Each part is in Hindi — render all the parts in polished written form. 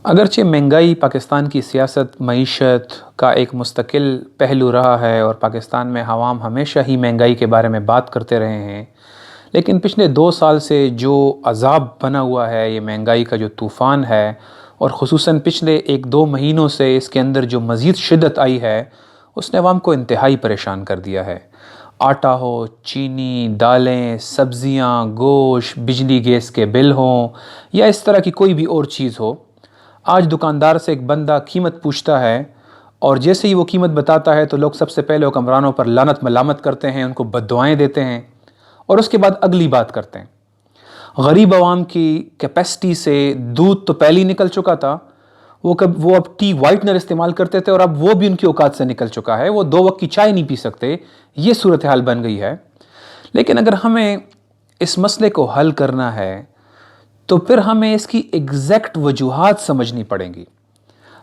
अगरचे महंगाई पाकिस्तान की सियासत मईशत का एक मुस्तकिल पहलू रहा है और पाकिस्तान में अवाम हमेशा ही महंगाई के बारे में बात करते रहे हैं, लेकिन पिछले 2 साल से जो अज़ाब बना हुआ है, ये महंगाई का जो तूफ़ान है और ख़ुसूसन पिछले 1-2 महीनों से इसके अंदर जो मज़ीद शिद्दत आई है, उसने अवाम को इंतहाई परेशान कर दिया है। आटा हो, चीनी, दालें, सब्ज़ियाँ, गोश्त, बिजली गैस के बिल हों या इस तरह की कोई भी और चीज़ हो, आज दुकानदार से एक बंदा कीमत पूछता है और जैसे ही वो कीमत बताता है तो लोग सबसे पहले हुक्मरानों पर लानत मलामत करते हैं, उनको बद्दुआएं देते हैं और उसके बाद अगली बात करते हैं। गरीब आवाम की कैपेसिटी से दूध तो पहले ही निकल चुका था, वो अब टी वाइटनर इस्तेमाल करते थे और अब वो भी उनकी औकात से निकल चुका है, वो 2 वक्त की चाय नहीं पी सकते, ये सूरत हाल बन गई है। लेकिन अगर हमें इस मसले को हल करना है तो फिर हमें इसकी एग्जैक्ट वजूहात समझनी पड़ेंगी।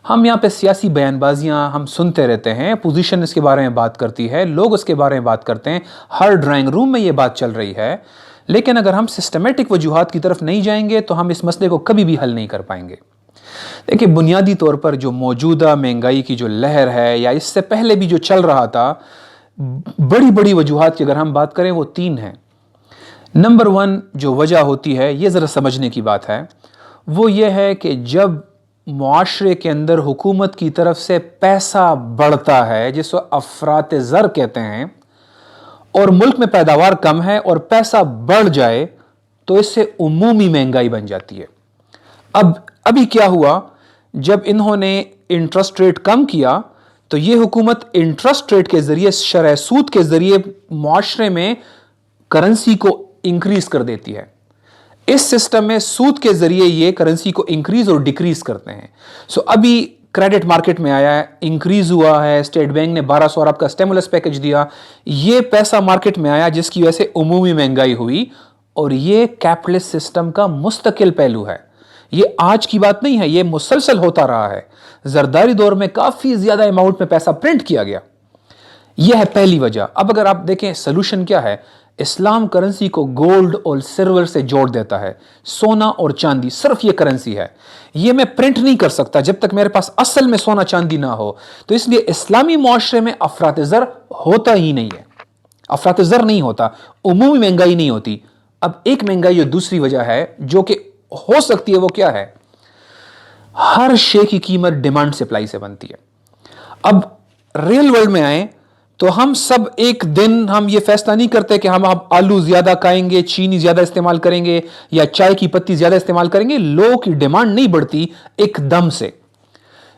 हम यहाँ पे सियासी बयानबाजियाँ हम सुनते रहते हैं, पोजीशन इसके बारे में बात करती है, लोग उसके बारे में बात करते हैं, हर ड्राइंग रूम में ये बात चल रही है, लेकिन अगर हम सिस्टमेटिक वजूहात की तरफ नहीं जाएंगे तो हम इस मसले को कभी भी हल नहीं कर पाएंगे। देखिए, बुनियादी तौर पर जो मौजूदा महंगाई की जो लहर है या इससे पहले भी जो चल रहा था, बड़ी बड़ी वजूहात की अगर हम बात करें वो 3 हैं। नंबर 1 जो वजह होती है, ये ज़रा समझने की बात है, वो ये है कि जब मुआशरे के अंदर हुकूमत की तरफ से पैसा बढ़ता है, जिसको अफरात ज़र कहते हैं, और मुल्क में पैदावार कम है और पैसा बढ़ जाए तो इससे उमूमी महंगाई बन जाती है। अब अभी क्या हुआ, जब इन्होंने इंटरेस्ट रेट कम किया तो ये हुकूमत इंटरेस्ट रेट के ज़रिए, शरह सूद के ज़रिए मुआशरे में करेंसी को इंक्रीज कर देती है। इस सिस्टम में सूद के जरिए ये करेंसी को इंक्रीज और डिक्रीज करते हैं। अभी क्रेडिट मार्केट में आया है, इंक्रीज हुआ है, स्टेट बैंक ने 1200 अरब का स्टिमुलस पैकेज दिया, ये पैसा मार्केट में आया जिसकी वजह से उमूमी महंगाई हुई। और ये कैपिटलिस्ट सिस्टम का मुस्तकिल पहलू है, ये आज की बात नहीं है, ये मुसलसल होता रहा है। जरदारी दौर में काफी ज्यादा अमाउंट में पैसा प्रिंट किया गया, यह है पहली वजह। अब अगर आप देखें सोल्यूशन क्या है, इस्लाम करेंसी को गोल्ड और सिल्वर से जोड़ देता है, सोना और चांदी सिर्फ ये करेंसी है, ये मैं प्रिंट नहीं कर सकता जब तक मेरे पास असल में सोना चांदी ना हो। तो इसलिए इस्लामी मुआशरे में अफरात ज़र होता ही नहीं है, अफरात ज़र नहीं होता, उमूमी महंगाई नहीं होती। अब एक महंगाई जो दूसरी वजह है जो कि हो सकती है, वो क्या है, हर शे की कीमत डिमांड सप्लाई से बनती है। अब रियल वर्ल्ड में आए तो हम सब एक दिन हम ये फैसला नहीं करते कि हम अब आलू ज्यादा खाएंगे, चीनी ज्यादा इस्तेमाल करेंगे या चाय की पत्ती ज्यादा इस्तेमाल करेंगे। लोगों की डिमांड नहीं बढ़ती एकदम से।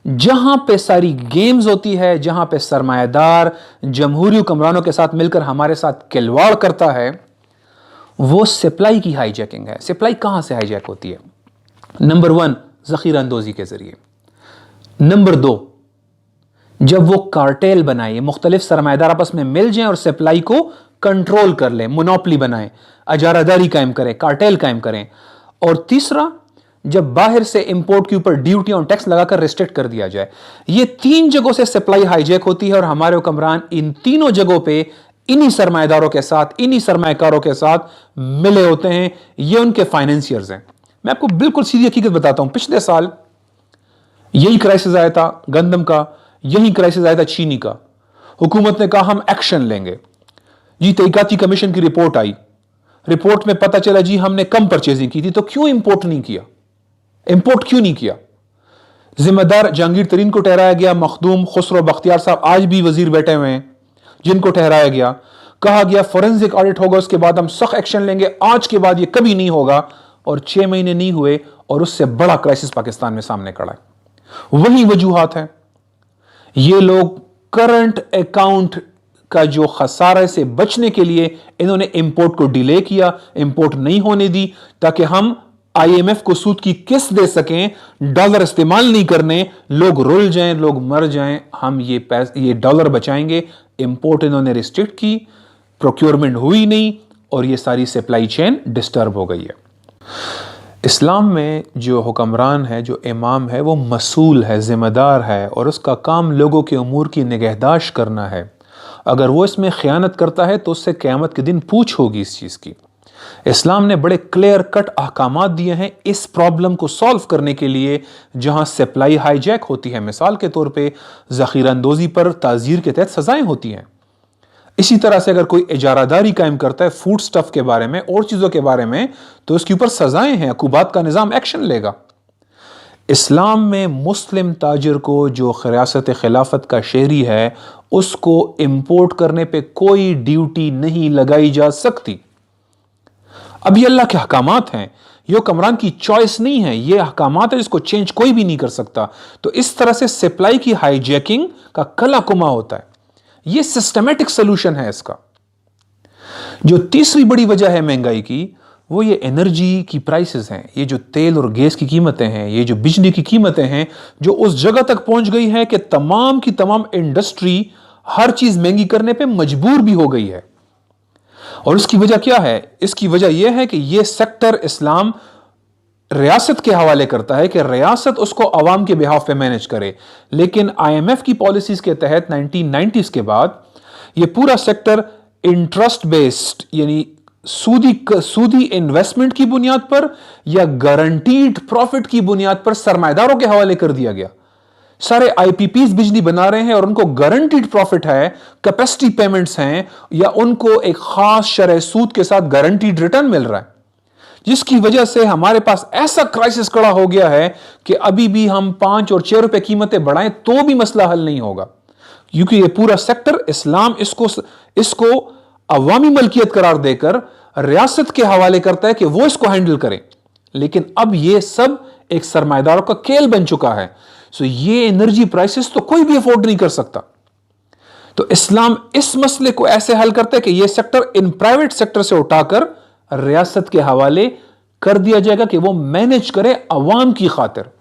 जहां पे सारी गेम्स होती है, जहां पे सरमायादार जमहूरी हुक्मरानों के साथ मिलकर हमारे साथ खिलवाड़ करता है, वो सप्लाई की हाईजैकिंग है। सप्लाई कहां से हाईजैक होती है? नंबर 1 जखीरा अंदोजी के जरिए। नंबर 2 जब वो कार्टेल बनाए, मुख्तलिफ सरमायादार आपस में मिल जाएं और सप्लाई को कंट्रोल कर लें, मोनोपली बनाएं, अजारादारी कायम करें, कार्टेल कायम करें। और तीसरा, जब बाहर से इंपोर्ट के ऊपर ड्यूटी और टैक्स लगाकर रिस्ट्रिक्ट कर दिया जाए। ये 3 जगहों से सप्लाई हाईजैक होती है और हमारे हुक्मरान इन तीनों जगहों पे इन्हीं सरमायादारों के साथ, इन्हीं सरमायाकारों के साथ मिले होते हैं। ये उनके फाइनेंसियर्स हैं। मैं आपको बिल्कुल सीधी हकीकत बताता हूं, पिछले साल यही क्राइसिस आया था गंदम का, यही क्राइसिस आया था चीनी का। हुकूमत ने कहा हम एक्शन लेंगे जी, तहकीकाती कमीशन की रिपोर्ट आई, रिपोर्ट में पता चला जी हमने कम परचेजिंग की थी, तो क्यों इंपोर्ट नहीं किया, इंपोर्ट क्यों नहीं किया? जिम्मेदार जहांगीर तरीन को ठहराया गया, मखदूम खुसरो बख्तियार साहब आज भी वजीर बैठे हुए हैं जिनको ठहराया गया। कहा गया फोरेंसिक ऑडिट होगा, उसके बाद हम सख्त एक्शन लेंगे, आज के बाद यह कभी नहीं होगा। और 6 महीने नहीं हुए और उससे बड़ा क्राइसिस पाकिस्तान में सामने खड़ा है। वही वजूहात है, ये लोग करंट अकाउंट का जो खसारे से बचने के लिए इन्होंने इंपोर्ट को डिले किया, इंपोर्ट नहीं होने दी ताकि हम आईएमएफ को सूद की किस्त दे सकें, डॉलर इस्तेमाल नहीं करने, लोग रुल जाएं, लोग मर जाएं, हम ये डॉलर बचाएंगे। इंपोर्ट इन्होंने रिस्ट्रिक्ट की, प्रोक्योरमेंट हुई नहीं और ये सारी सप्लाई चेन डिस्टर्ब हो गई है। इस्लाम में जो हुक्मरान है, जो इमाम है, वो मसूल है, ज़िम्मेदार है और उसका काम लोगों के उमूर की निगहदाश्त करना है। अगर वो इसमें ख़यानत करता है तो उससे क़यामत के दिन पूछ होगी इस चीज़ की। इस्लाम ने बड़े क्लियर कट अहकामात दिए हैं इस प्रॉब्लम को सॉल्व करने के लिए, जहां सप्लाई हाईजैक होती है, मिसाल के तौर पे ज़ख़ीरा अंदोज़ी पर ताज़ीर के तहत सज़ाएं होती हैं। इसी तरह से अगर कोई इजारादारी कायम करता है फूड स्टफ के बारे में और चीज़ों के बारे में, तो उसके ऊपर सज़ाएं हैं, अक़ूबात का निज़ाम एक्शन लेगा। इस्लाम में मुस्लिम ताजिर को जो रियासत खिलाफत का शहरी है उसको इंपोर्ट करने पे कोई ड्यूटी नहीं लगाई जा सकती। अब ये अल्लाह के अहकामात हैं, ये हुक्मरान की चॉइस नहीं है, ये अहकामात है जिसको चेंज कोई भी नहीं कर सकता। तो इस तरह से सप्लाई की हाईजैकिंग का कला कुमा होता है। ये सिस्टमेटिक सोल्यूशन है इसका। जो तीसरी बड़ी वजह है महंगाई की, वो ये एनर्जी की प्राइसेस हैं। ये जो तेल और गैस की कीमतें हैं, ये जो बिजली की कीमतें हैं, जो उस जगह तक पहुंच गई है कि तमाम की तमाम इंडस्ट्री हर चीज महंगी करने पे मजबूर भी हो गई है। और इसकी वजह क्या है? इसकी वजह यह है कि यह सेक्टर इस्लाम रियासत के हवाले करता है कि रियासत उसको अवाम के बिहाफ पे मैनेज करे। लेकिन IMF की पॉलिसीज के तहत 1990s के बाद यह पूरा सेक्टर इंटरेस्ट बेस्ड यानी सूदी इन्वेस्टमेंट की बुनियाद पर या गारंटीड प्रॉफिट की बुनियाद पर सरमाएदारों के हवाले कर दिया गया। सारे IPPs बिजली बना रहे हैं और उनको गारंटीड प्रॉफिट है, कैपेसिटी पेमेंट्स हैं, या उनको एक खास शरह सूद के साथ गारंटीड रिटर्न मिल रहा है, जिसकी वजह से हमारे पास ऐसा क्राइसिस खड़ा हो गया है कि अभी भी हम 5 और 6 रुपए कीमतें बढ़ाएं तो भी मसला हल नहीं होगा, क्योंकि ये पूरा सेक्टर इस्लाम इसको अवामी मलकियत करार देकर रियासत के हवाले करता है कि वो इसको हैंडल करें। लेकिन अब ये सब एक सरमाएदारों का खेल बन चुका है। सो ये एनर्जी प्राइसेस तो कोई भी अफोर्ड नहीं कर सकता। तो इस्लाम इस मसले को ऐसे हल करता है कि यह सेक्टर इन प्राइवेट सेक्टर से उठाकर रियासत के हवाले कर दिया जाएगा कि वो मैनेज करे अवाम की खातिर।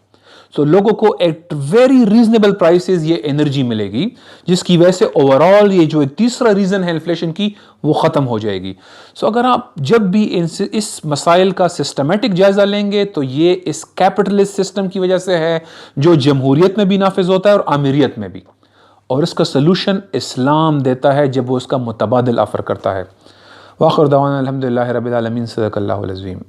सो लोगों को एट वेरी रीजनेबल प्राइसेस ये एनर्जी मिलेगी, जिसकी वजह से ओवरऑल ये जो तीसरा रीजन है इन्फ्लेशन की, वो खत्म हो जाएगी। सो अगर आप जब भी इस मसाइल का सिस्टमेटिक जायजा लेंगे तो ये इस कैपिटलिस्ट सिस्टम की वजह से है, जो जमहूरियत में भी नाफिज होता है और आमिरियत में भी। और इसका सलूशन इस्लाम देता है जब वो उसका मुतबादिल ऑफर करता है। वाखिर दवाना अल्हम्दुलिल्लाहि रब्बिल आलमीन, सदक़ल्लाहुल अज़ीम।